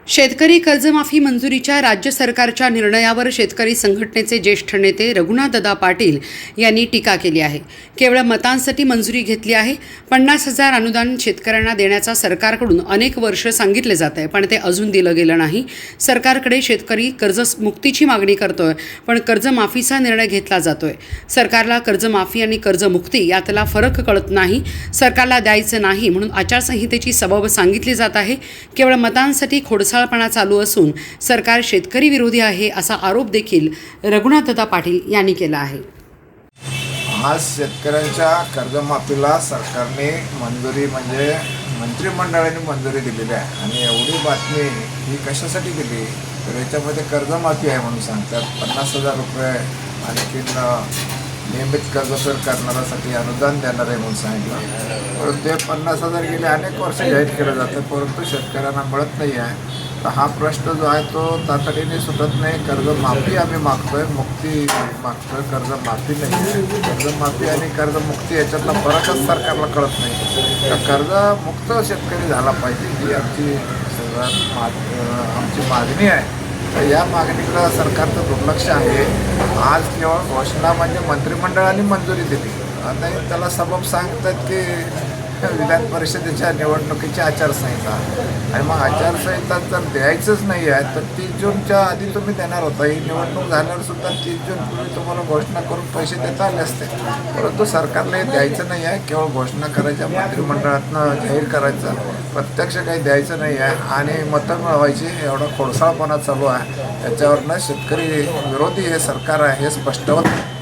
शेतकरी कर्जमाफी मंजुरीच्या राज्य सरकारच्या निर्णयावर शेतकरी संघटनेचे ज्येष्ठ नेते रघुनाथदादा पाटील यांनी टीका केली आहे. केवळ मतांसाठी मंजुरी घेतली आहे. 50,000 अनुदान शेतकऱ्यांना देण्याचा सरकारकडून अनेक वर्ष सांगितले जात आहे, पण ते अजून दिलं गेलं नाही. सरकारकडे शेतकरी कर्जमुक्तीची मागणी करतोय, पण कर्जमाफीचा निर्णय घेतला जातोय. सरकारला कर्जमाफी आणि कर्जमुक्ती यातला फरक कळत नाही. सरकारला द्यायचं नाही म्हणून आचारसंहितेची सबब सांगितली जात आहे. केवळ मतांसाठी खोडसाळपणा चालू असून सरकार शेतकरी विरोधी आहे असा आरोप देखील रघुनाथदादा पाटील यांनी केला आहे. आज शेतकऱ्यांच्या कर्जमाफीला सरकारने मंजुरी म्हणजे मंत्रिमंडळाने मंजुरी दिलेली आहे आणि एवढी बातमी ही कशासाठी दिली तर याच्यामध्ये कर्जमाफी आहे म्हणून सांगतात. 50,000 रुपये आणखीन नियमित कर्जफेड करणाऱ्यासाठी अनुदान देणार आहे म्हणून सांगितलं. परंतु ते 50,000 गेले अनेक वर्ष जाहीर केलं जातं, परंतु शेतकऱ्यांना मिळत नाही आहे. तर हा प्रश्न जो आहे तो तातडीने सुटत नाही. कर्जमाफी आम्ही मागतोय, मुक्ती मागतोय, कर्जमाफी नाही. कर्जमाफी आणि कर्जमुक्ती याच्यातला फरकच सरकारला कळत नाही. तर कर्जमुक्त शेतकरी झाला पाहिजे ही आमची आमची मागणी आहे. तर या मागणीकडं सरकारचं दुर्लक्ष आहे. आज केवळ घोषणा म्हणजे मंत्रिमंडळाने मंजुरी दिली, आता त्याला सबब सांगतात की विधान परिषदेच्या निवडणुकीची आचारसंहिता आणि मग आचारसंहिता जर द्यायचंच नाही आहे तर 30 जूनच्या आधी तुम्ही देणार होता. ही निवडणूक झाल्यावर सुद्धा 30 जूनपूर्वी तुम्हाला घोषणा करून पैसे देता आले असते, परंतु सरकारला हे द्यायचं नाही आहे. केवळ घोषणा करायच्या, मंत्रिमंडळातनं जाहीर करायचं, प्रत्यक्ष काही द्यायचं नाही आहे आणि मतं मिळवायची एवढा खोडसाळपणा चालू आहे. त्याच्यावरनं शेतकरी विरोधी हे सरकार आहे हे स्पष्ट होतं.